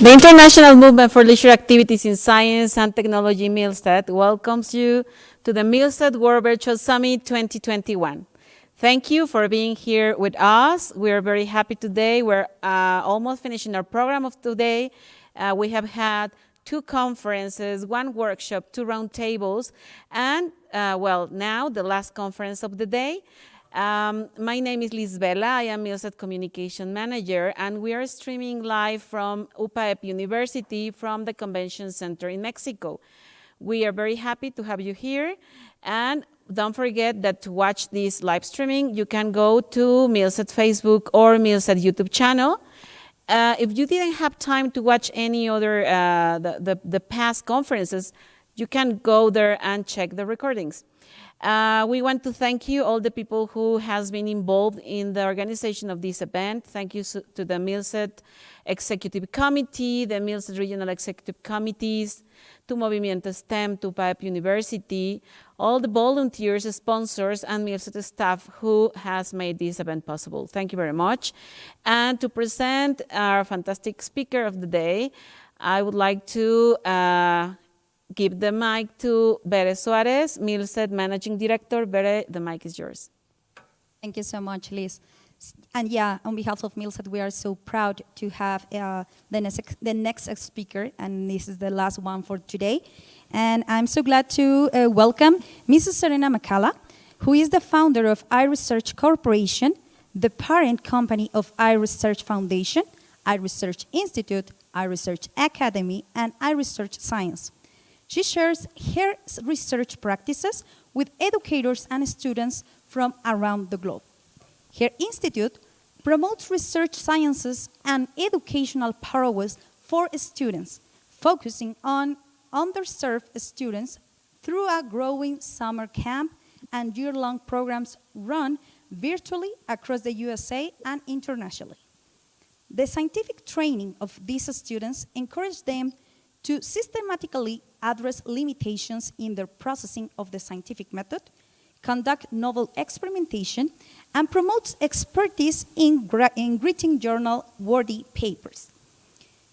The International Movement for Leisure Activities in Science and Technology, MILSET, welcomes you to the MILSET World Virtual Summit 2021. Thank you for being here with us. We're very happy today. We're almost finishing our program of today. We have had 2 conferences, 1 workshop, 2 roundtables, and now the last conference of the day. My name is Lisbela. I am MILSET Communication Manager, and we are streaming live from UPAEP University from the Convention Center in Mexico. We are very happy to have you here, and don't forget that to watch this live streaming, you can go to MILSET Facebook or MILSET YouTube channel. If you didn't have time to watch any other the past conferences, you can go there and check the recordings. We want to thank you, all the people who has been involved in the organization of this event. Thank you to the MILSET Executive Committee, the MILSET Regional Executive Committees, to Movimiento STEM, to UPAEP University, all the volunteers, sponsors, and MILSET staff who has made this event possible. Thank you very much. And to present our fantastic speaker of the day, I would like to give the mic to Bere Suarez, MILSET Managing Director. Bere, the mic is yours. Thank you so much, Liz. And yeah, on behalf of MILSET, we are so proud to have the next speaker, and this is the last one for today. And I'm so glad to welcome Mrs. Serena McCalla, who is the founder of iResearch Corporation, the parent company of iResearch Foundation, iResearch Institute, iResearch Academy, and iResearch Science. She shares her research practices with educators and students from around the globe. Her institute promotes research sciences and educational prowess for students, focusing on underserved students through a growing summer camp and year-long programs run virtually across the USA and internationally. The scientific training of these students encourages them to systematically address limitations in their processing of the scientific method, conduct novel experimentation, and promotes expertise in written journal-worthy papers.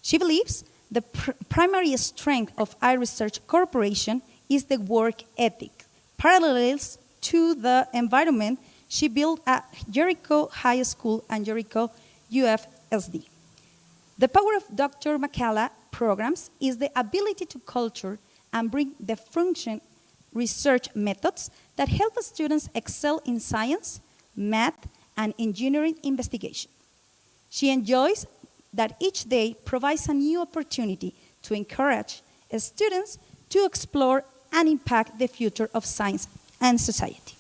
She believes the primary strength of iResearch Corporation is the work ethic, parallels to the environment she built at Jericho High School and Jericho UFSD. The power of Dr. McCalla programs is the ability to culture and bring the function research methods that help students excel in science, math, and engineering investigation. She enjoys that each day provides a new opportunity to encourage students to explore and impact the future of science and society.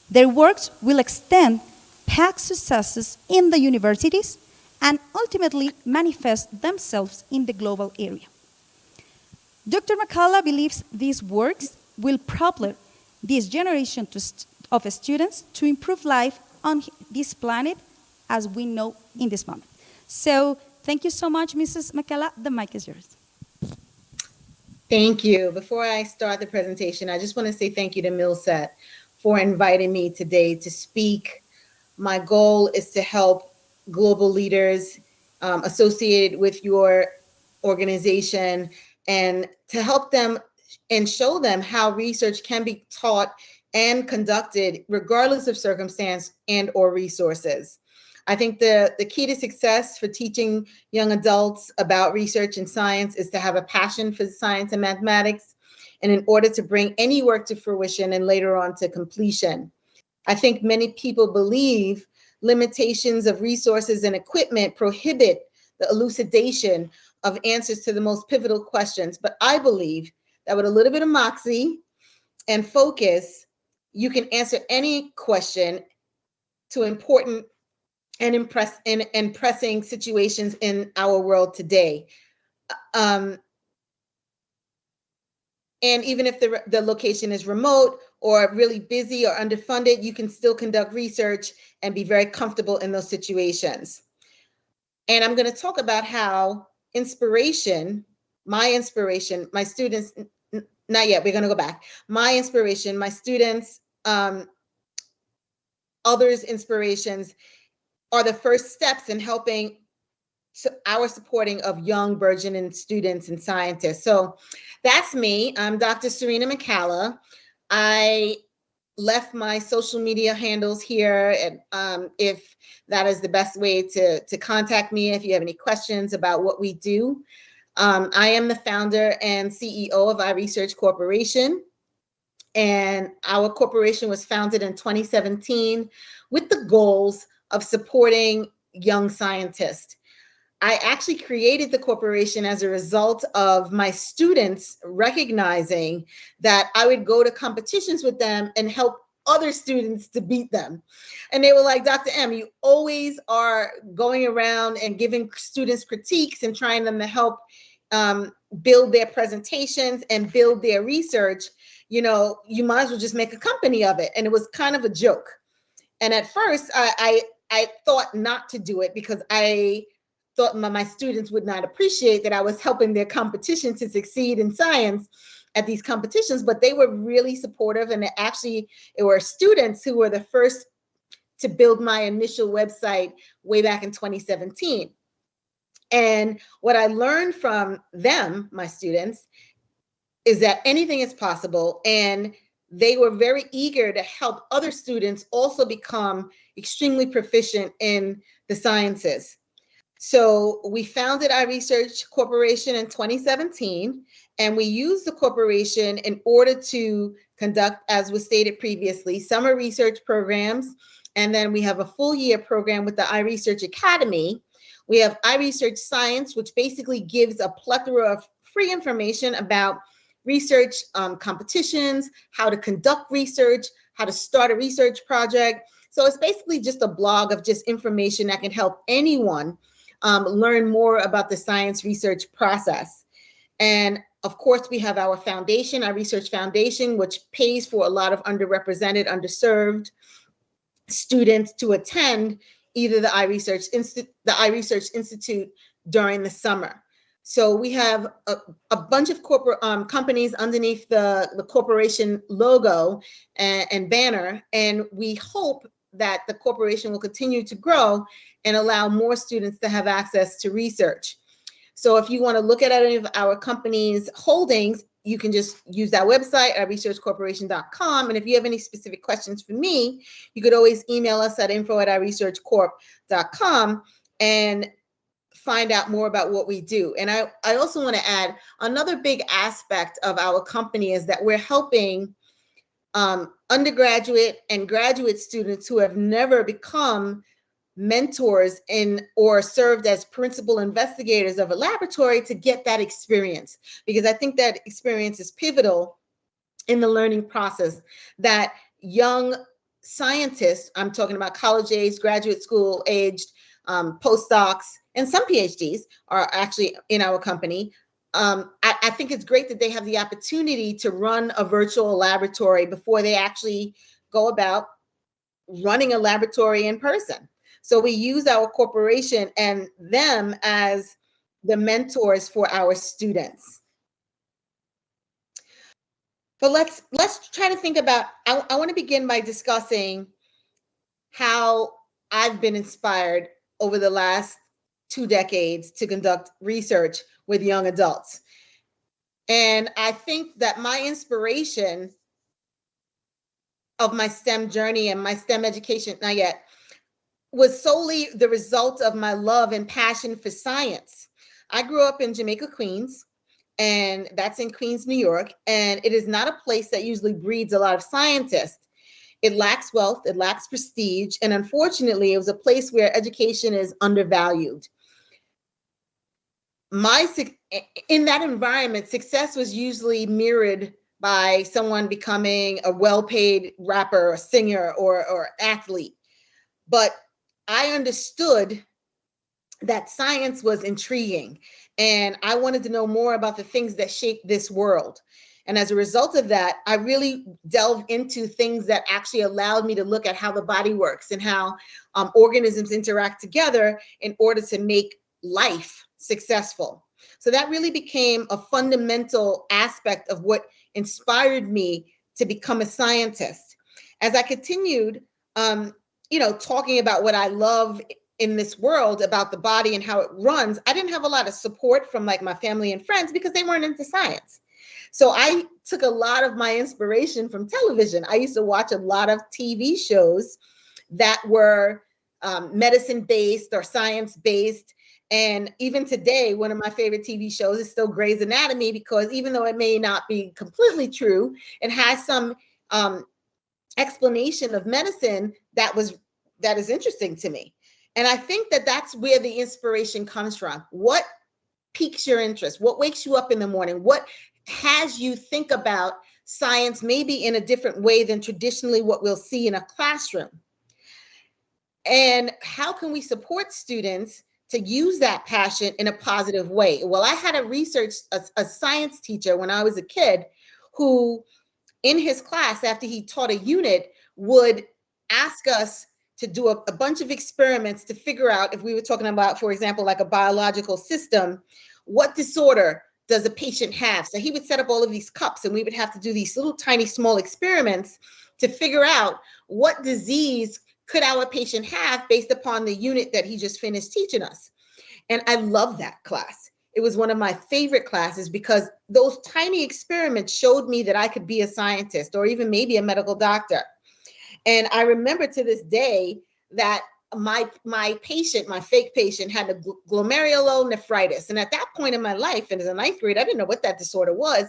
Their works will extend past successes in the universities and ultimately manifest themselves in the global area. Dr. McCalla believes these works will propel this generation of students to improve life on this planet as we know in this moment. So thank you so much, Mrs. McCalla. The mic is yours. Thank you. Before I start the presentation, I just want to say thank you to MILSET for inviting me today to speak. My goal is to help global leaders associated with your organization and to help them and show them how research can be taught and conducted regardless of circumstance and or resources. I think the key to success for teaching young adults about research and science is to have a passion for science and mathematics, and in order to bring any work to fruition and later on to completion. I think many people believe limitations of resources and equipment prohibit the elucidation of answers to the most pivotal questions. But I believe that with a little bit of moxie and focus, you can answer any question to important and pressing situations in our world today. And even if the location is remote or really busy or underfunded, you can still conduct research and be very comfortable in those situations. And I'm going to talk about how inspiration, my students, not yet, we're going to go back. My inspiration, my students, others' inspirations are the first steps in helping our supporting of young burgeoning students and scientists. So that's me. I'm Dr. Serena McCalla. I left my social media handles here, and if that is the best way to contact me if you have any questions about what we do. I am the founder and CEO of iResearch Corporation, and our corporation was founded in 2017 with the goals of supporting young scientists. I actually created the corporation as a result of my students recognizing that I would go to competitions with them and help other students to beat them. And they were like, Dr. M, you always are going around and giving students critiques and trying them to help build their presentations and build their research. You know, you might as well just make a company of it. And it was kind of a joke. And at first, I thought not to do it because I thought my students would not appreciate that I was helping their competition to succeed in science at these competitions, but they were really supportive. And it were students who were the first to build my initial website way back in 2017. And what I learned from them, my students, is that anything is possible. And they were very eager to help other students also become extremely proficient in the sciences. So we founded iResearch Corporation in 2017, and we used the corporation in order to conduct, as was stated previously, summer research programs. And then we have a full year program with the iResearch Academy. We have iResearch Science, which basically gives a plethora of free information about research competitions, how to conduct research, how to start a research project. So it's basically just a blog of just information that can help anyone learn more about the science research process. And of course, we have our foundation, our research foundation, which pays for a lot of underrepresented, underserved students to attend either the iResearch Institute during the summer. So we have a bunch of corporate companies underneath the corporation logo and banner, and we hope that the corporation will continue to grow and allow more students to have access to research. So if you want to look at any of our company's holdings, you can just use that website at researchcorporation.com. And if you have any specific questions for me, you could always email us at info@iresearchcorp.com and find out more about what we do. And I also want to add another big aspect of our company is that we're helping undergraduate and graduate students who have never become mentors or served as principal investigators of a laboratory to get that experience, because I think that experience is pivotal in the learning process that young scientists, I'm talking about college age, graduate school aged, postdocs, and some PhDs are actually in our company. I think it's great that they have the opportunity to run a virtual laboratory before they actually go about running a laboratory in person. So we use our corporation and them as the mentors for our students. But let's try to think about, I want to begin by discussing how I've been inspired over the last 2 decades to conduct research with young adults. And I think that my inspiration of my STEM journey and my STEM education, not yet, was solely the result of my love and passion for science. I grew up in Jamaica, Queens, and that's in Queens, New York, and it is not a place that usually breeds a lot of scientists. It lacks wealth, it lacks prestige, and unfortunately, it was a place where education is undervalued. In that environment, success was usually mirrored by someone becoming a well-paid rapper or singer or athlete. But I understood that science was intriguing, and I wanted to know more about the things that shape this world. And as a result of that, I really delved into things that actually allowed me to look at how the body works and how organisms interact together in order to make life successful. So that really became a fundamental aspect of what inspired me to become a scientist. As I continued, talking about what I love in this world about the body and how it runs, I didn't have a lot of support from like my family and friends because they weren't into science. So I took a lot of my inspiration from television. I used to watch a lot of TV shows that were medicine-based or science-based. And even today, one of my favorite TV shows is still Grey's Anatomy, because even though it may not be completely true, it has some explanation of medicine that is interesting to me. And I think that that's where the inspiration comes from. What piques your interest? What wakes you up in the morning? What has you think about science maybe in a different way than traditionally what we'll see in a classroom? And how can we support students to use that passion in a positive way? Well, I had a science teacher when I was a kid who, in his class, after he taught a unit, would ask us to do a bunch of experiments to figure out, if we were talking about, for example, like a biological system, what disorder does a patient have? So he would set up all of these cups and we would have to do these little tiny small experiments to figure out what disease could our patient have based upon the unit that he just finished teaching us. And I love that class. It was one of my favorite classes because those tiny experiments showed me that I could be a scientist or even maybe a medical doctor. And I remember to this day that my patient, my fake patient, had a glomerulonephritis. And at that point in my life, and as a ninth grade, I didn't know what that disorder was.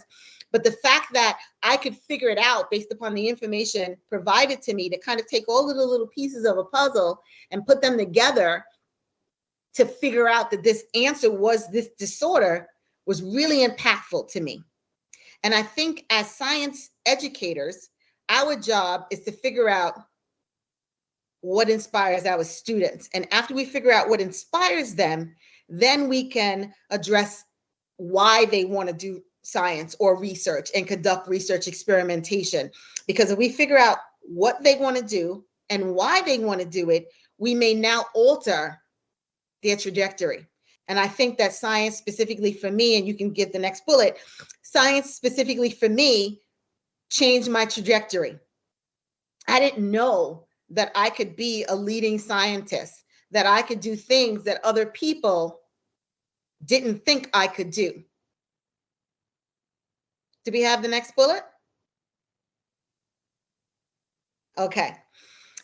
But the fact that I could figure it out based upon the information provided to me to kind of take all of the little pieces of a puzzle and put them together to figure out that this answer was this disorder was really impactful to me. And I think as science educators, our job is to figure out what inspires our students. And after we figure out what inspires them, then we can address why they want to do science or research and conduct research experimentation. Because if we figure out what they want to do and why they want to do it, we may now alter their trajectory. And I think that science specifically for me, and you can get the next bullet, science specifically for me changed my trajectory. I didn't know that I could be a leading scientist, that I could do things that other people didn't think I could do. Do we have the next bullet? Okay.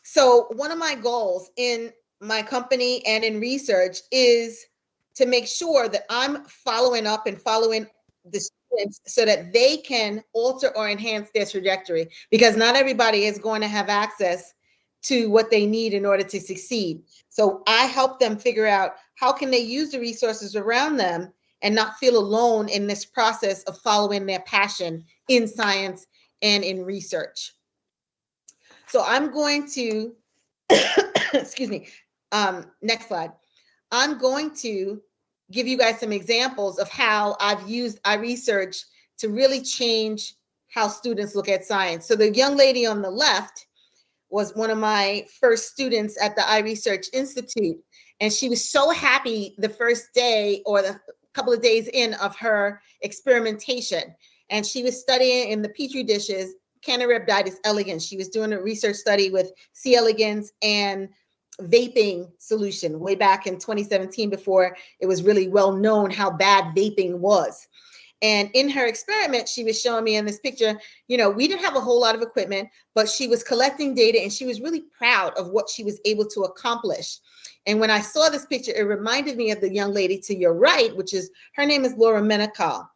So one of my goals in my company and in research is to make sure that I'm following up and following the students so that they can alter or enhance their trajectory, because not everybody is going to have access to what they need in order to succeed. So I help them figure out how can they use the resources around them and not feel alone in this process of following their passion in science and in research. So I'm going to, excuse me, next slide. I'm going to give you guys some examples of how I've used iResearch to really change how students look at science. So the young lady on the left was one of my first students at the iResearch Institute. And she was so happy the first day or the couple of days in of her experimentation. And she was studying in the Petri dishes, Canorhabditis elegans. She was doing a research study with C. elegans and vaping solution way back in 2017, before it was really well known how bad vaping was. And in her experiment, she was showing me in this picture, you know, we didn't have a whole lot of equipment, but she was collecting data and she was really proud of what she was able to accomplish. And when I saw this picture, it reminded me of the young lady to your right, which is, her name is Laura Menachal.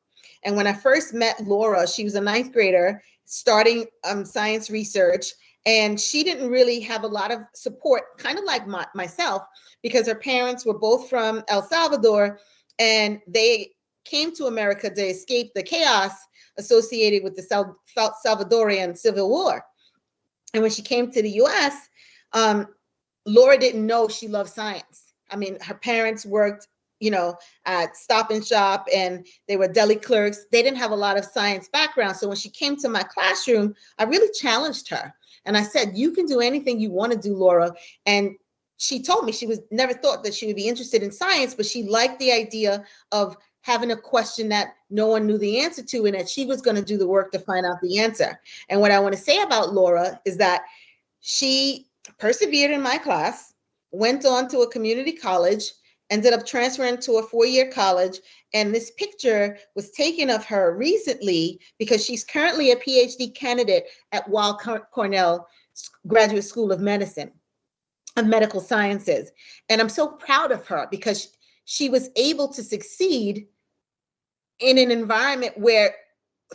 And when I first met Laura, she was a ninth grader starting science research. And she didn't really have a lot of support, kind of like myself, because her parents were both from El Salvador and they came to America to escape the chaos associated with the Salvadorian Civil War. And when she came to the US, Laura didn't know she loved science. I mean, her parents worked, you know, at Stop and Shop and they were deli clerks. They didn't have a lot of science background. So when she came to my classroom, I really challenged her. And I said, you can do anything you want to do, Laura. And she told me she was never thought that she would be interested in science, but she liked the idea of having a question that no one knew the answer to and that she was going to do the work to find out the answer. And what I want to say about Laura is that she persevered in my class. went on to a community college, ended up transferring to a 4-year college. And this picture was taken of her recently because she's currently a PhD candidate at Weill Cornell Graduate School of Medicine, of Medical Sciences. And I'm so proud of her because she was able to succeed in an environment where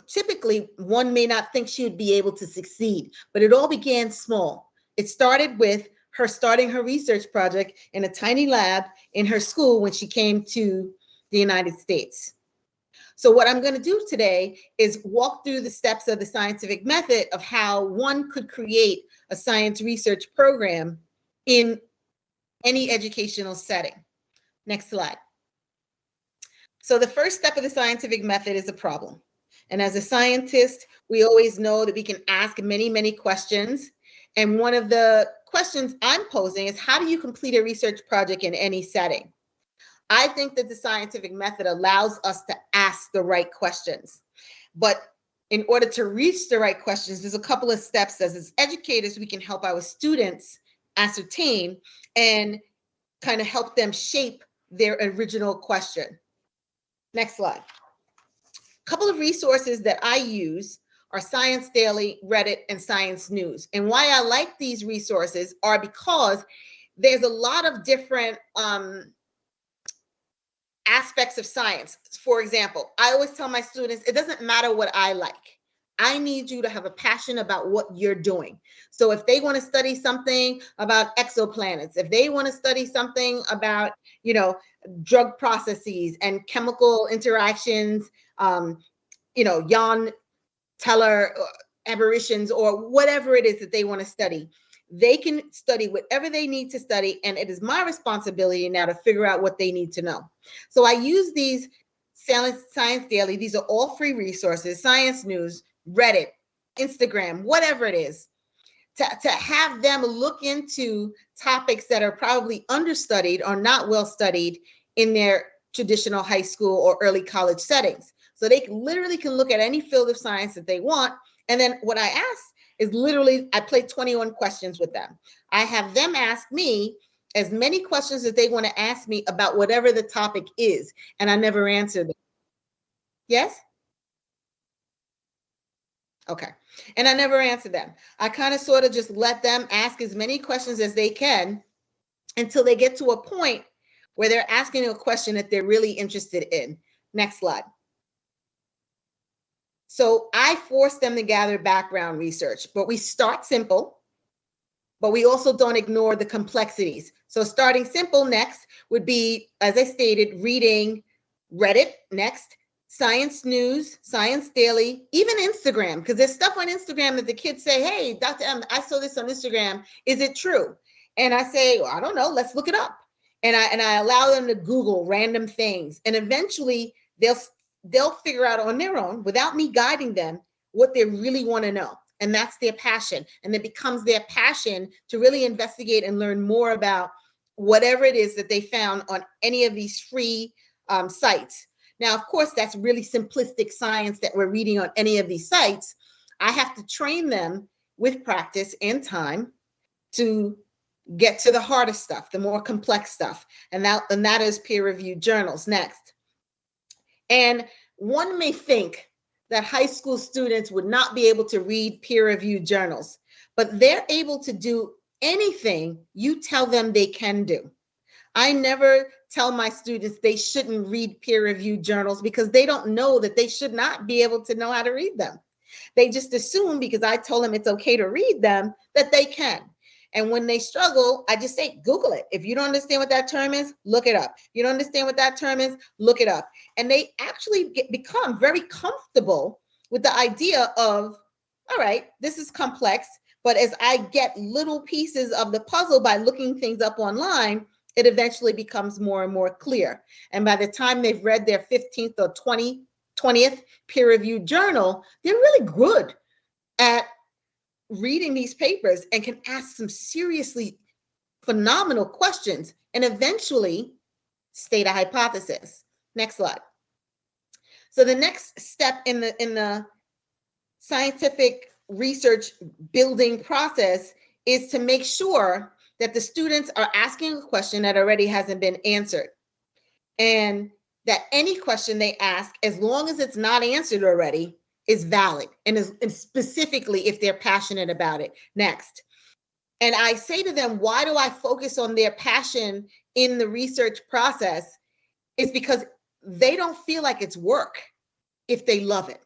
typically one may not think she would be able to succeed, but it all began small. It started with her starting her research project in a tiny lab in her school when she came to the United States. So what I'm going to do today is walk through the steps of the scientific method of how one could create a science research program in any educational setting. Next slide. So the first step of the scientific method is a problem. And as a scientist, we always know that we can ask many, many questions. And one of the questions I'm posing is, how do you complete a research project in any setting? I think that the scientific method allows us to ask the right questions. But in order to reach the right questions, there's a couple of steps as educators we can help our students ascertain and kind of help them shape their original question. Next slide. A couple of resources that I use are Science Daily, Reddit, and Science News. And why I like these resources are because there's a lot of different aspects of science. For example, I always tell my students, it doesn't matter what I like. I need you to have a passion about what you're doing. So if they want to study something about exoplanets, if they want to study something about, drug processes and chemical interactions, Jan Teller aberrations, or whatever it is that they want to study, they can study whatever they need to study. And it is my responsibility now to figure out what they need to know. So I use these Science Daily. These are all free resources, Science News, Reddit, Instagram, whatever it is, to have them look into topics that are probably understudied or not well studied in their traditional high school or early college settings. So they literally can look at any field of science that they want. And then what I ask is literally, I play 21 questions with them. I have them ask me as many questions as they want to ask me about whatever the topic is, and I never answer them. Yes? Okay. And I never answer them. I kind of sort of just let them ask as many questions as they can until they get to a point where they're asking a question that they're really interested in. Next slide. So I force them to gather background research, but we start simple, but we also don't ignore the complexities. So starting simple next would be, as I stated, reading Reddit next, Science News, Science Daily, even Instagram, because there's stuff on Instagram that the kids say, hey, Dr. M, I saw this on Instagram. Is it true? And I say, well, I don't know. Let's look it up. And I allow them to Google random things. And eventually they'll figure out on their own, without me guiding them, what they really want to know. And that's their passion. And it becomes their passion to really investigate and learn more about whatever it is that they found on any of these free sites. Now, of course, that's really simplistic science that we're reading on any of these sites. I have to train them with practice and time to get to the harder stuff, the more complex stuff. And that is peer-reviewed journals next. And one may think that high school students would not be able to read peer-reviewed journals, but they're able to do anything you tell them they can do. I never tell my students they shouldn't read peer-reviewed journals because they don't know that they should not be able to know how to read them. They just assume because I told them it's okay to read them that they can. And when they struggle, I just say, Google it. If you don't understand what that term is, look it up. You don't understand what that term is, look it up. And they actually become very comfortable with the idea of, all right, this is complex, but as I get little pieces of the puzzle by looking things up online, it eventually becomes more and more clear. And by the time they've read their 15th or 20th peer-reviewed journal, they're really good at reading these papers and can ask some seriously phenomenal questions and eventually state a hypothesis. Next slide. So the next step in the scientific research building process is to make sure that the students are asking a question that already hasn't been answered. And that any question they ask, as long as it's not answered already, is valid, and specifically if they're passionate about it. Next. And I say to them, why do I focus on their passion in the research process? It's because they don't feel like it's work if they love it.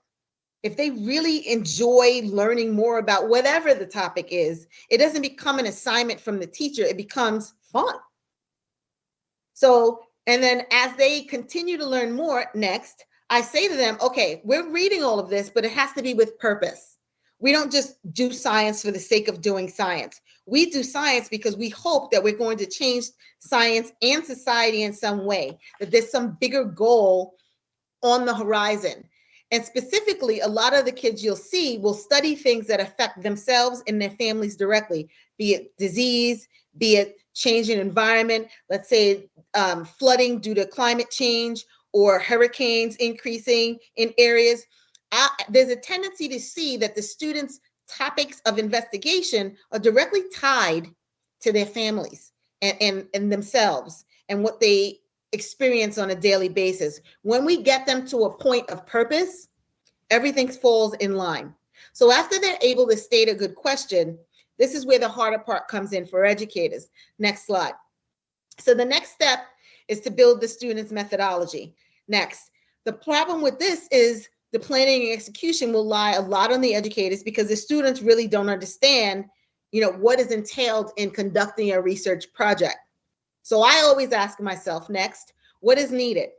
If they really enjoy learning more about whatever the topic is, it doesn't become an assignment from the teacher, it becomes fun. So, and then as they continue to learn more, next, I say to them, okay, we're reading all of this, but it has to be with purpose. We don't just do science for the sake of doing science. We do science because we hope that we're going to change science and society in some way, that there's some bigger goal on the horizon. And specifically, a lot of the kids you'll see will study things that affect themselves and their families directly, be it disease, be it change in environment, let's say flooding due to climate change or hurricanes increasing in areas. There's a tendency to see that the students' topics of investigation are directly tied to their families and themselves and what they experience on a daily basis. When we get them to a point of purpose, everything falls in line. So after they're able to state a good question, this is where the harder part comes in for educators. Next slide. So the next step is to build the student's methodology. Next, the problem with this is the planning and execution will lie a lot on the educators because the students really don't understand, what is entailed in conducting a research project. So I always ask myself, next, what is needed?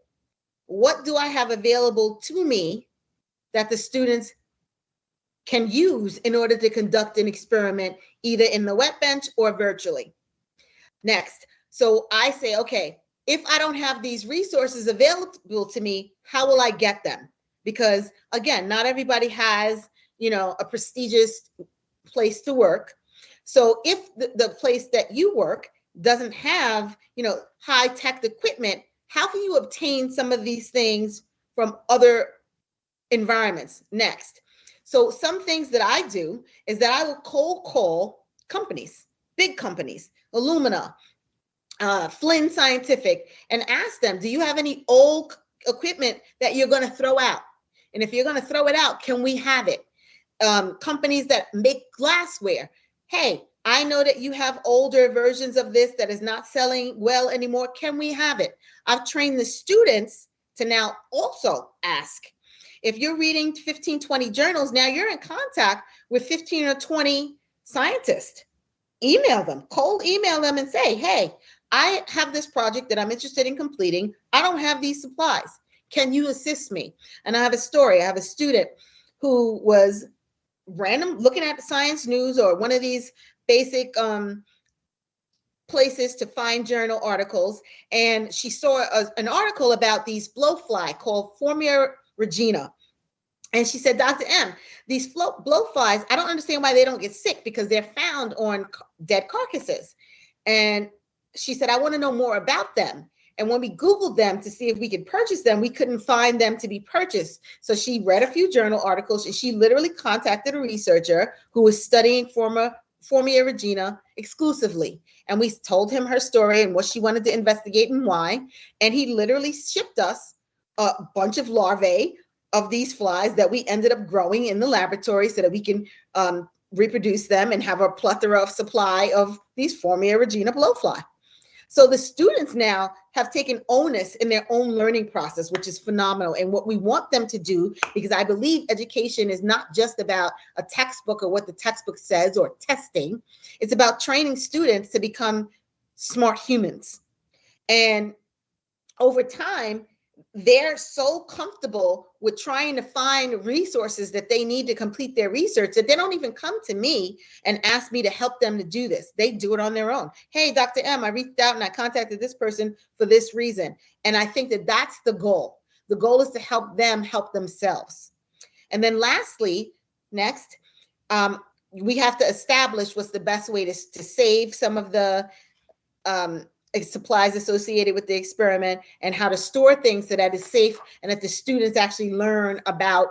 What do I have available to me that the students can use in order to conduct an experiment, either in the wet bench or virtually? Next, so I say, okay, if I don't have these resources available to me, how will I get them? Because again, not everybody has, a prestigious place to work. So if the place that you work doesn't have, high-tech equipment, how can you obtain some of these things from other environments? Next. So some things that I do is that I will cold call companies, big companies, Illumina, Flynn Scientific, and ask them, do you have any old equipment that you're going to throw out? And if you're going to throw it out, can we have it? Companies that make glassware. Hey, I know that you have older versions of this that is not selling well anymore. Can we have it? I've trained the students to now also ask. If you're reading 15, 20 journals, now you're in contact with 15 or 20 scientists. Email them, cold email them and say, hey, I have this project that I'm interested in completing. I don't have these supplies. Can you assist me? And I have a story. I have a student who was looking at the Science News or one of these basic places to find journal articles. And she saw an article about these blowfly called Formia regina. And she said, Dr. M, these blowflies, I don't understand why they don't get sick because they're found on dead carcasses. And she said, I want to know more about them. And when we Googled them to see if we could purchase them, we couldn't find them to be purchased. So she read a few journal articles and she literally contacted a researcher who was studying Formia regina exclusively. And we told him her story and what she wanted to investigate and why. And he literally shipped us a bunch of larvae of these flies that we ended up growing in the laboratory so that we can reproduce them and have a plethora of supply of these Formia regina blowfly. So the students now have taken onus in their own learning process, which is phenomenal. And what we want them to do, because I believe education is not just about a textbook or what the textbook says or testing, it's about training students to become smart humans. And over time, they're so comfortable with trying to find resources that they need to complete their research that they don't even come to me and ask me to help them to do this. They do it on their own. Hey, Dr. M, I reached out and I contacted this person for this reason. And I think that that's the goal. The goal is to help them help themselves. And then lastly, next, we have to establish what's the best way to save some of the supplies associated with the experiment and how to store things so that it's safe and that the students actually learn about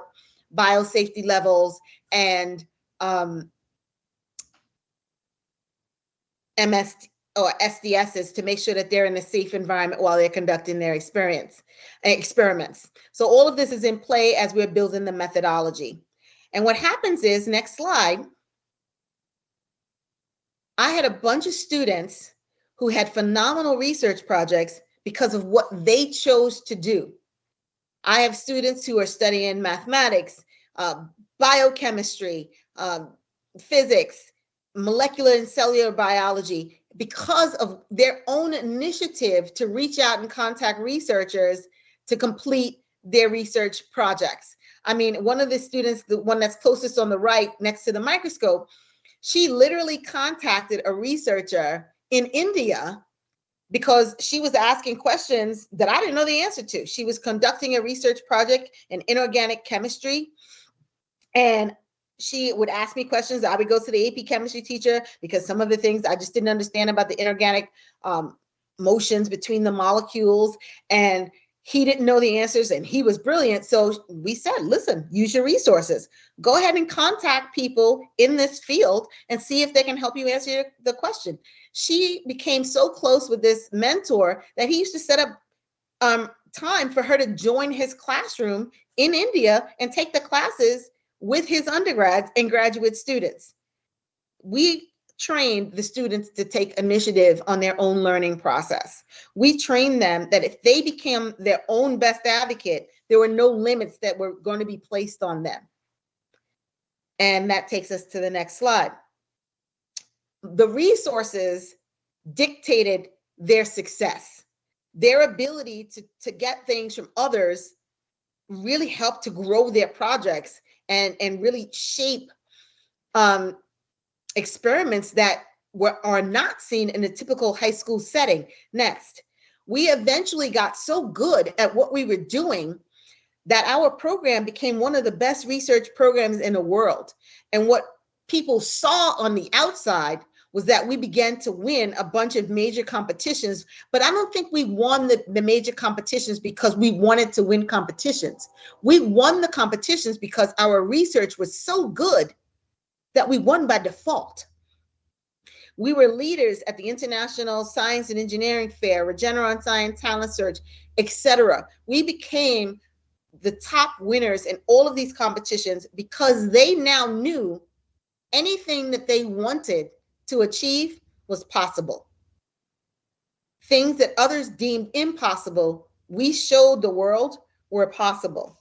biosafety levels and or SDSs, to make sure that they're in a safe environment while they're conducting their experiments. So all of this is in play as we're building the methodology. And what happens is, next slide, I had a bunch of students who had phenomenal research projects because of what they chose to do. I have students who are studying mathematics, biochemistry, physics, molecular and cellular biology, because of their own initiative to reach out and contact researchers to complete their research projects. I mean, one of the students, the one that's closest on the right next to the microscope, she literally contacted a researcher in India because she was asking questions that I didn't know the answer to. She was conducting a research project in inorganic chemistry, and she would ask me questions. I would go to the AP chemistry teacher because some of the things I just didn't understand about the inorganic motions between the molecules, and he didn't know the answers, and he was brilliant. So we said, listen, use your resources. Go ahead and contact people in this field and see if they can help you answer the question. She became so close with this mentor that he used to set up time for her to join his classroom in India and take the classes with his undergrads and graduate students. We trained the students to take initiative on their own learning process. We trained them that if they became their own best advocate, there were no limits that were going to be placed on them. And that takes us to the next slide. The resources dictated their success. Their ability to get things from others really helped to grow their projects and really shape experiments that are not seen in a typical high school setting. Next, we eventually got so good at what we were doing that our program became one of the best research programs in the world. And what people saw on the outside was that we began to win a bunch of major competitions, but I don't think we won the major competitions because we wanted to win competitions. We won the competitions because our research was so good that we won by default. We were leaders at the International Science and Engineering Fair, Regeneron Science Talent Search, etc. We became the top winners in all of these competitions because they now knew anything that they wanted to achieve was possible. Things that others deemed impossible, we showed the world were possible.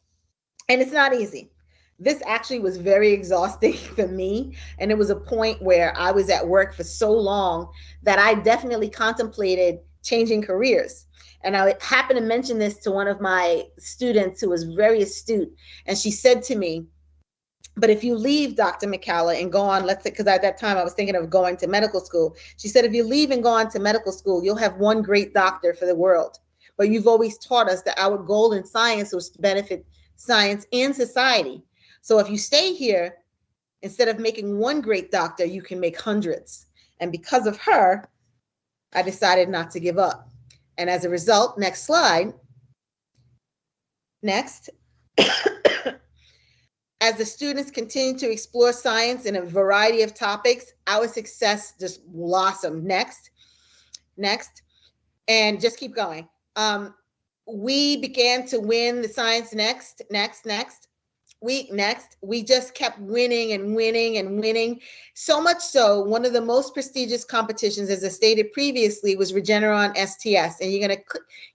And it's not easy. This actually was very exhausting for me. And it was a point where I was at work for so long that I definitely contemplated changing careers. And I happened to mention this to one of my students who was very astute. And she said to me, but if you leave, Dr. McCalla, and go on, let's say, because at that time I was thinking of going to medical school. She said, if you leave and go on to medical school, you'll have one great doctor for the world. But you've always taught us that our goal in science was to benefit science and society. So if you stay here, instead of making one great doctor, you can make hundreds. And because of her, I decided not to give up. And as a result, next slide. Next. As the students continue to explore science in a variety of topics, our success just blossomed. Next. And just keep going. We began to win the Science Next. We just kept winning and winning and winning. So much so, one of the most prestigious competitions, as I stated previously, was Regeneron STS. And you're going to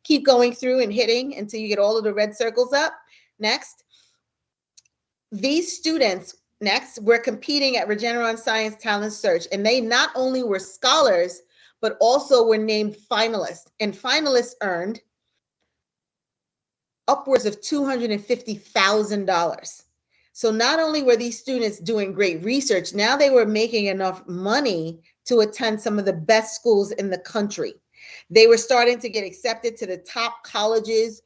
keep going through and hitting until you get all of the red circles up. Next. These students, were competing at Regeneron Science Talent Search. And they not only were scholars, but also were named finalists. And finalists earned upwards of $250,000. So not only were these students doing great research, now they were making enough money to attend some of the best schools in the country. They were starting to get accepted to the top colleges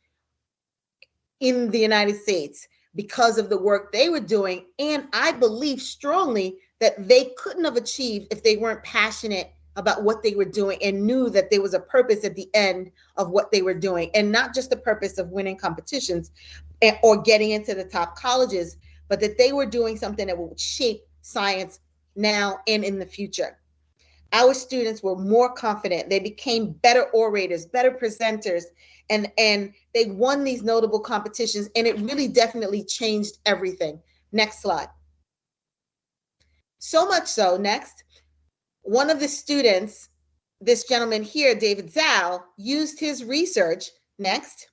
in the United States because of the work they were doing. And I believe strongly that they couldn't have achieved if they weren't passionate about what they were doing and knew that there was a purpose at the end of what they were doing, and not just the purpose of winning competitions or getting into the top colleges, but that they were doing something that would shape science now and in the future. our students were more confident. They became better orators, better presenters, and they won these notable competitions, and it really definitely changed everything. Next slide. So much so, next, one of the students, this gentleman here, David Zhao, used his research, next,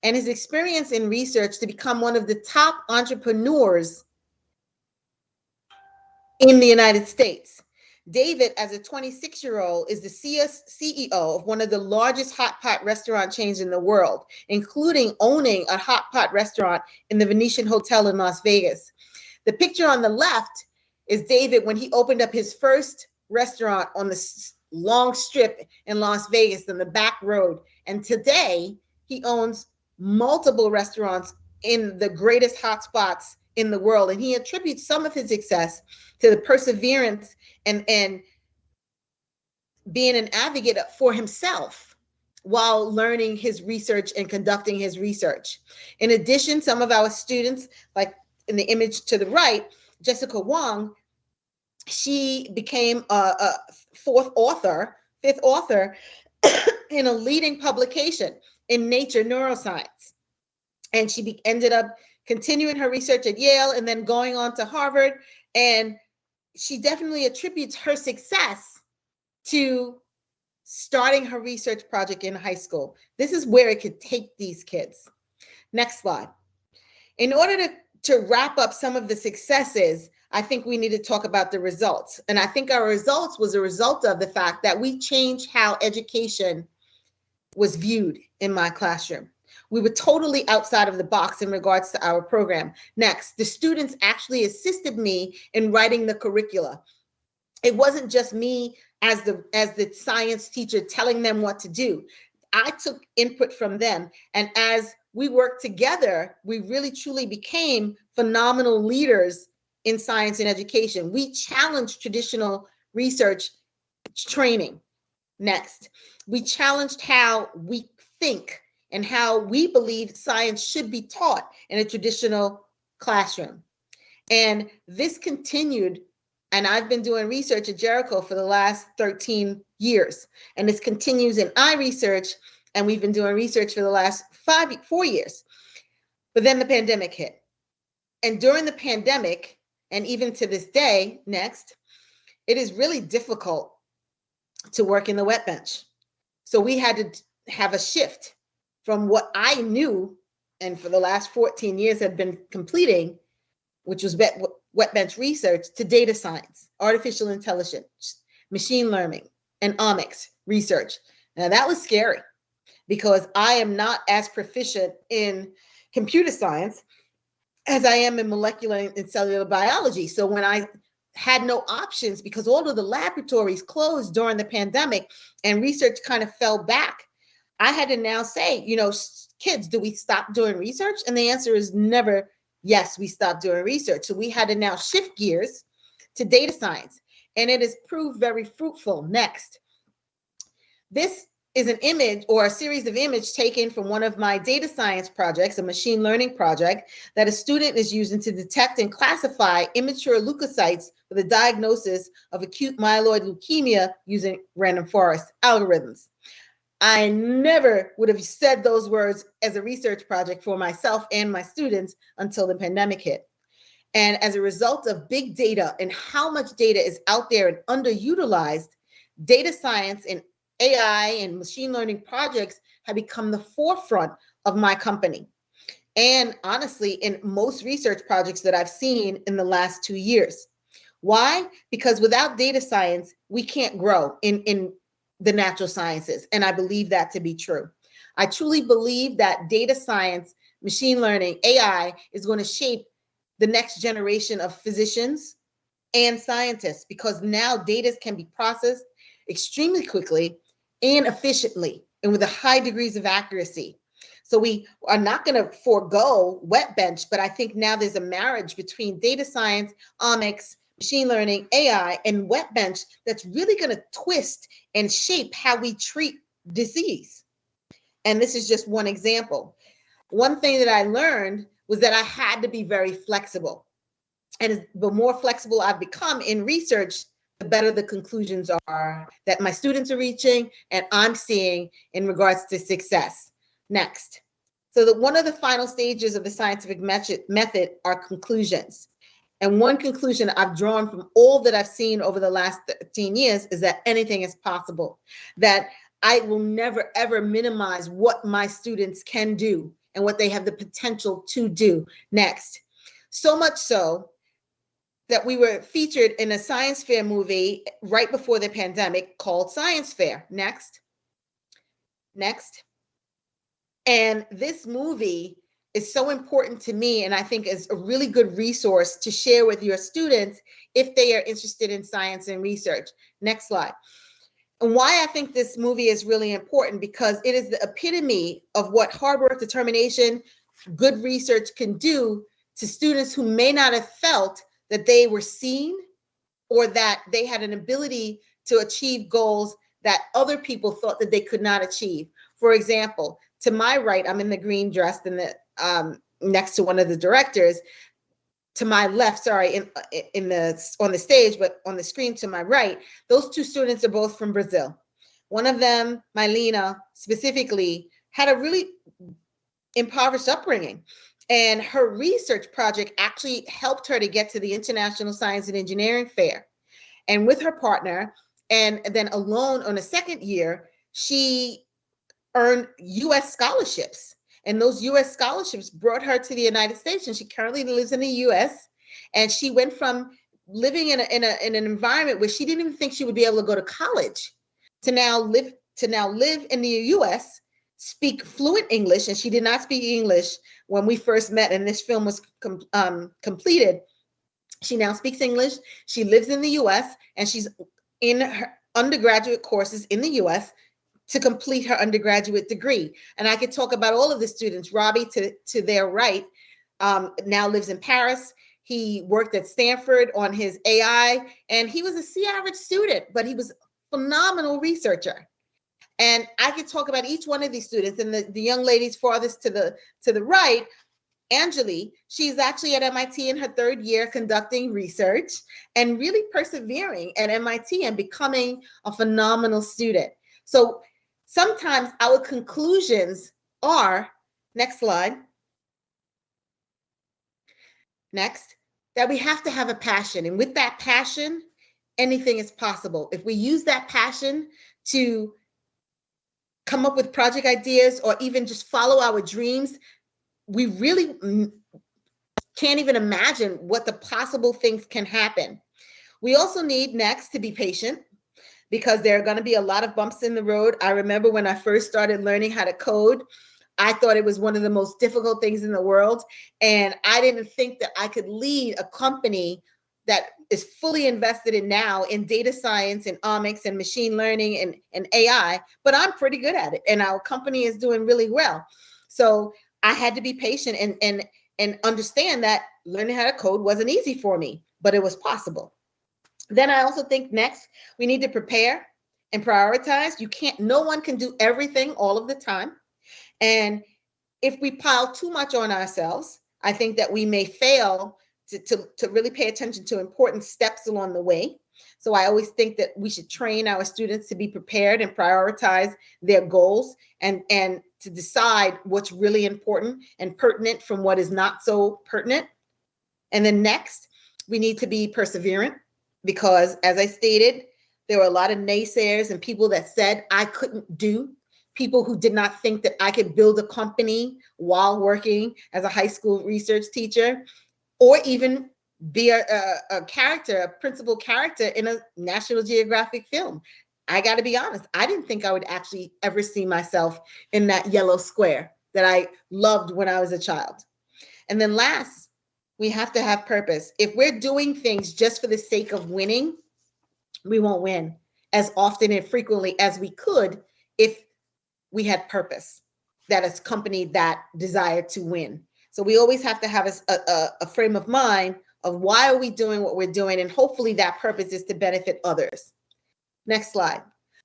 and his experience in research to become one of the top entrepreneurs in the United States. David, as a 26-year-old, is the CEO of one of the largest hot pot restaurant chains in the world, including owning a hot pot restaurant in the Venetian Hotel in Las Vegas. The picture on the left is David when he opened up his first restaurant on the long strip in Las Vegas on the back road. And today he owns multiple restaurants in the greatest hotspots in the world. And he attributes some of his success to the perseverance and being an advocate for himself while learning his research and conducting his research. In addition, some of our students, like in the image to the right, Jessica Wong, she became a fifth author in a leading publication in Nature Neuroscience. And she ended up continuing her research at Yale and then going on to Harvard. And she definitely attributes her success to starting her research project in high school. This is where it could take these kids. Next slide. In order to wrap up some of the successes, I think we need to talk about the results. And I think our results was a result of the fact that we changed how education was viewed in my classroom. We were totally outside of the box in regards to our program. Next, the students actually assisted me in writing the curricula. It wasn't just me as the science teacher telling them what to do. I took input from them. And as we worked together, we really truly became phenomenal leaders in science and education. We challenged traditional research training. Next, we challenged how we think and how we believe science should be taught in a traditional classroom. And this continued, and I've been doing research at Jericho for the last 13 years, and this continues in iResearch, and we've been doing research for the last 4 years. But then the pandemic hit. And during the pandemic, and even to this day, next, it is really difficult to work in the wet bench. So we had to have a shift from what I knew and for the last 14 years had been completing, which was wet bench research, to data science, artificial intelligence, machine learning, and omics research. Now that was scary because I am not as proficient in computer science as I am in molecular and cellular biology. So when I had no options because all of the laboratories closed during the pandemic and research kind of fell back, I had to now say, kids, do we stop doing research? And the answer is never, yes, we stopped doing research. So we had to now shift gears to data science, and it has proved very fruitful. Next, this is an image or a series of images taken from one of my data science projects, a machine learning project that a student is using to detect and classify immature leukocytes for the diagnosis of acute myeloid leukemia using random forest algorithms. I never would have said those words as a research project for myself and my students until the pandemic hit. And as a result of big data and how much data is out there and underutilized, data science and AI and machine learning projects have become the forefront of my company. And honestly, in most research projects that I've seen in the last 2 years. Why? Because without data science, we can't grow in the natural sciences. And I believe that to be true. I truly believe that data science, machine learning, AI is going to shape the next generation of physicians and scientists, because now data can be processed extremely quickly and efficiently and with a high degrees of accuracy. So we are not going to forego wet bench, but I think now there's a marriage between data science, omics, machine learning, AI, and wet bench that's really going to twist and shape how we treat disease. And this is just one example. One thing that I learned was that I had to be very flexible. And the more flexible I've become in research, the better the conclusions are that my students are reaching and I'm seeing in regards to success. Next. So one of the final stages of the scientific method are conclusions. And one conclusion I've drawn from all that I've seen over the last 13 years is that anything is possible, that I will never, ever minimize what my students can do and what they have the potential to do. Next. So much so that we were featured in a science fair movie right before the pandemic called Science Fair. Next. Next. And this movie is so important to me, and I think is a really good resource to share with your students if they are interested in science and research. Next slide. And why I think this movie is really important, because it is the epitome of what hard work, determination, good research can do to students who may not have felt that they were seen or that they had an ability to achieve goals that other people thought that they could not achieve. For example, to my right, I'm in the green dress and the next to one of the directors. To my left, sorry, on the stage, but on the screen to my right, those two students are both from Brazil. One of them, Mylena, specifically, had a really impoverished upbringing. And her research project actually helped her to get to the International Science and Engineering Fair. And with her partner, and then alone on a second year, she earned US scholarships. And those US scholarships brought her to the United States. And she currently lives in the US. And she went from living in an environment where she didn't even think she would be able to go to college to now live in the US, speak fluent English. And she did not speak English when we first met and this film was completed. She now speaks English. She lives in the US and she's in her undergraduate courses in the US to complete her undergraduate degree. And I could talk about all of the students. Robbie to their right now lives in Paris. He worked at Stanford on his AI, and he was a C average student, but he was a phenomenal researcher. And I could talk about each one of these students. And the young ladies farthest to the right, Anjali, she's actually at MIT in her third year conducting research and really persevering at MIT and becoming a phenomenal student. So sometimes our conclusions are, next slide, next, that we have to have a passion. And with that passion, anything is possible. If we use that passion to come up with project ideas or even just follow our dreams, we really can't even imagine what the possible things can happen. We also need next to be patient, because there are going to be a lot of bumps in the road. I remember when I first started learning how to code, I thought it was one of the most difficult things in the world. And I didn't think that I could lead a company that is fully invested in now in data science and omics and machine learning and AI, but I'm pretty good at it. And our company is doing really well. So I had to be patient and understand that learning how to code wasn't easy for me, but it was possible. Then I also think next, we need to prepare and prioritize. No one can do everything all of the time. And if we pile too much on ourselves, I think that we may fail to really pay attention to important steps along the way. So I always think that we should train our students to be prepared and prioritize their goals and to decide what's really important and pertinent from what is not so pertinent. And then next, we need to be perseverant, because as I stated, there were a lot of naysayers and people that said I couldn't do, people who did not think that I could build a company while working as a high school research teacher, or even be a principal character in a National Geographic film. I got to be honest, I didn't think I would actually ever see myself in that yellow square that I loved when I was a child. And then last, we have to have purpose. If we're doing things just for the sake of winning, we won't win as often and frequently as we could if we had purpose that has accompanied that desire to win. So we always have to have a frame of mind of why are we doing what we're doing, and hopefully that purpose is to benefit others. Next slide.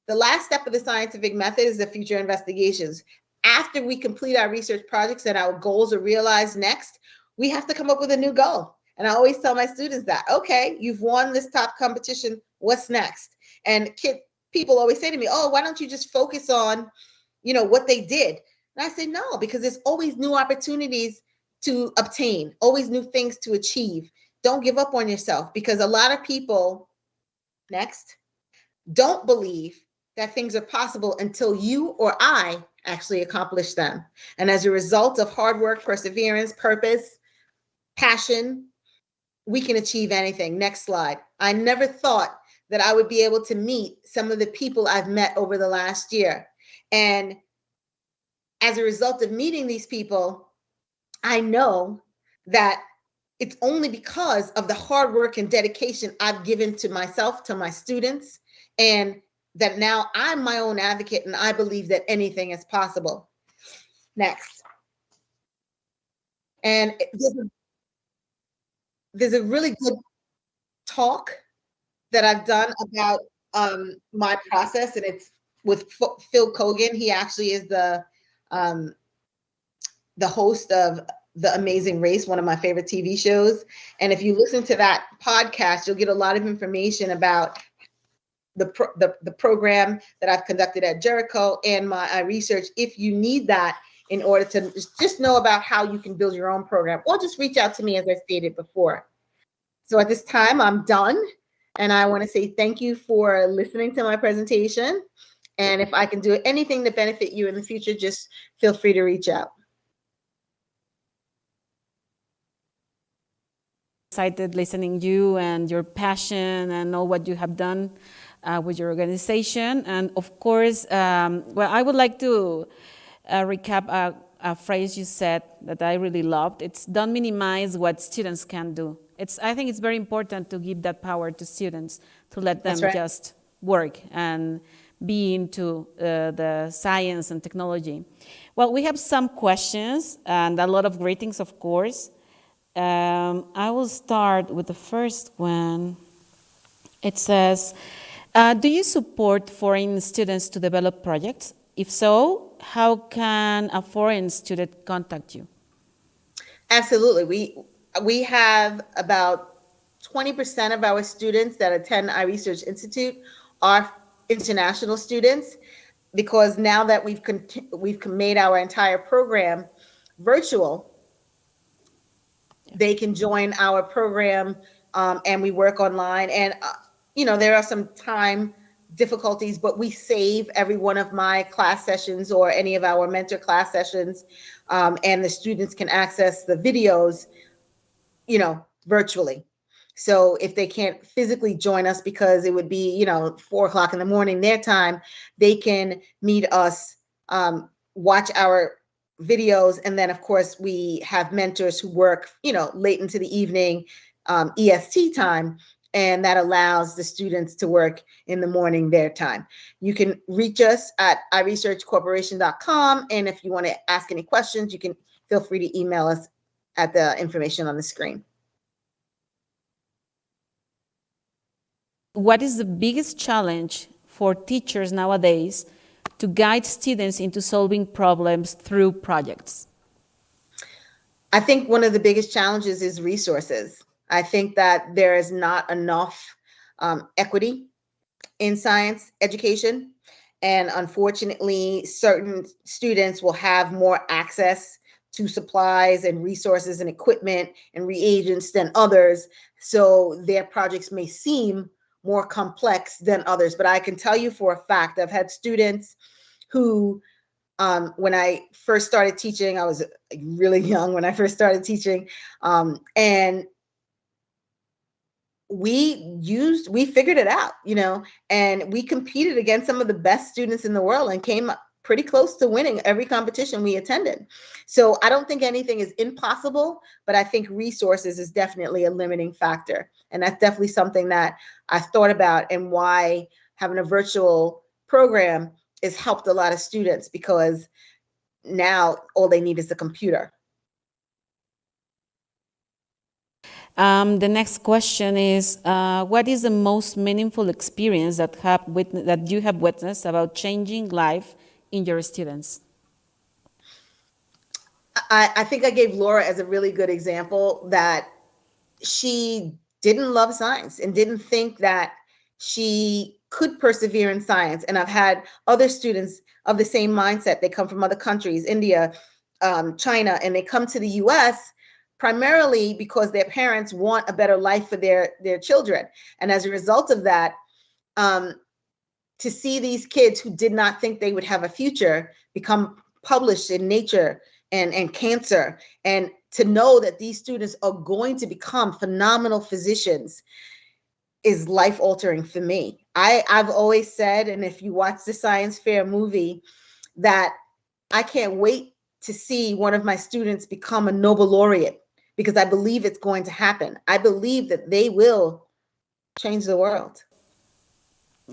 The last step of the scientific method is the future investigations. After we complete our research projects and our goals are realized next, we have to come up with a new goal. And I always tell my students that, okay, you've won this top competition. What's next? And people always say to me, oh, why don't you just focus on, what they did? And I say, no, because there's always new opportunities to obtain, always new things to achieve. Don't give up on yourself, because a lot of people don't believe that things are possible until you or I actually accomplish them. And as a result of hard work, perseverance, purpose, passion, we can achieve anything. Next slide. I never thought that I would be able to meet some of the people I've met over the last year. And as a result of meeting these people, I know that it's only because of the hard work and dedication I've given to myself, to my students, and that now I'm my own advocate, and I believe that anything is possible. Next. And there's a really good talk that I've done about my process, and it's with Phil Kogan. He actually is the host of The Amazing Race, one of my favorite TV shows. And if you listen to that podcast, you'll get a lot of information about the program that I've conducted at Jericho and my research, if you need that in order to just know about how you can build your own program, or just reach out to me, as I stated before. So at this time, I'm done. And I want to say thank you for listening to my presentation. And if I can do anything to benefit you in the future, just feel free to reach out. Excited listening to you and your passion and all what you have done with your organization. And of course, I would like to recap a phrase you said that I really loved. It's don't minimize what students can do. I think it's very important to give that power to students, to let them just work and be into the science and technology. Well, we have some questions and a lot of greetings, of course. I will start with the first one. It says, do you support foreign students to develop projects? If so, how can a foreign student contact you? Absolutely. We have about 20% of our students that attend our research institute are international students, because now that we've made our entire program virtual, they can join our program, and we work online. And there are some time difficulties, but we save every one of my class sessions or any of our mentor class sessions, and the students can access the videos, virtually. So if they can't physically join us, because it would be, 4:00 in the morning their time, they can meet us, watch our videos. And then of course we have mentors who work, late into the evening, EST time, and that allows the students to work in the morning their time. You can reach us at iresearchcorporation.com. And if you want to ask any questions, you can feel free to email us at the information on the screen. What is the biggest challenge for teachers nowadays to guide students into solving problems through projects? I think one of the biggest challenges is resources. I think that there is not enough equity in science education. And unfortunately, certain students will have more access to supplies and resources and equipment and reagents than others. So their projects may seem more complex than others. But I can tell you for a fact, I've had students who, when I first started teaching, I was really young when I first started teaching, and we figured it out, and we competed against some of the best students in the world and came pretty close to winning every competition we attended. So I don't think anything is impossible, but I think resources is definitely a limiting factor. And that's definitely something that I've thought about, and why having a virtual program has helped a lot of students, because now all they need is a computer. The next question is, what is the most meaningful experience that you have witnessed about changing life in your students? I think I gave Laura as a really good example that she didn't love science and didn't think that she could persevere in science. And I've had other students of the same mindset. They come from other countries, India, China, and they come to the US primarily because their parents want a better life for their children. And as a result of that, to see these kids who did not think they would have a future become published in Nature and Cancer, and to know that these students are going to become phenomenal physicians is life-altering for me. I've always said, and if you watch the science fair movie, that I can't wait to see one of my students become a Nobel laureate, because I believe it's going to happen. I believe that they will change the world.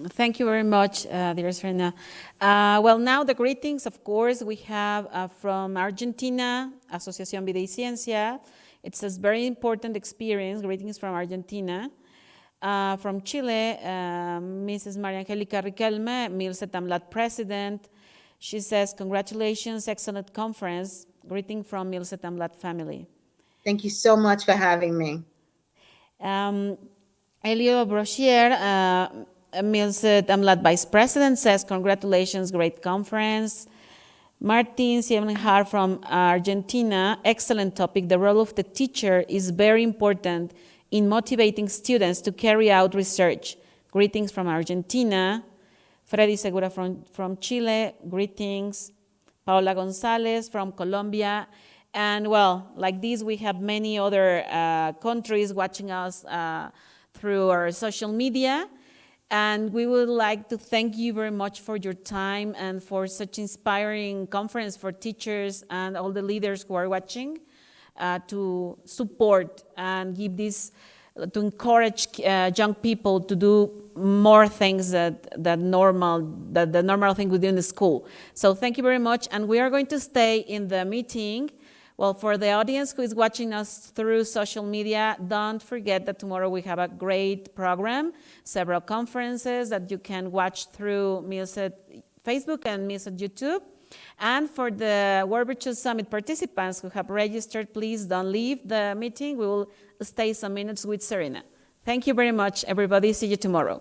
Thank you very much, dear Serena. Well, now the greetings, of course, we have from Argentina, Asociación Vida y Ciencia. It says very important experience, greetings from Argentina. From Chile, Mrs. Maria Angelica Riquelme, MILSET AMLAT president. She says, congratulations, excellent conference. Greeting from MILSET AMLAT family. Thank you so much for having me. Elio Brochier, MILSET AMLAT vice president, says, congratulations, great conference. Martin Siebenhar from Argentina, excellent topic. The role of the teacher is very important in motivating students to carry out research. Greetings from Argentina. Freddy Segura from Chile, greetings. Paola Gonzalez from Colombia. And well, like this, we have many other countries watching us through our social media. And we would like to thank you very much for your time and for such inspiring conference for teachers and all the leaders who are watching, to support and give this, to encourage young people to do more things that the normal thing we do in the school. So thank you very much. And we are going to stay in the meeting. Well, for the audience who is watching us through social media, don't forget that tomorrow we have a great program, several conferences that you can watch through MILSET Facebook and MILSET YouTube. And for the World Virtual Summit participants who have registered, please don't leave the meeting. We will stay some minutes with Serena. Thank you very much, everybody. See you tomorrow.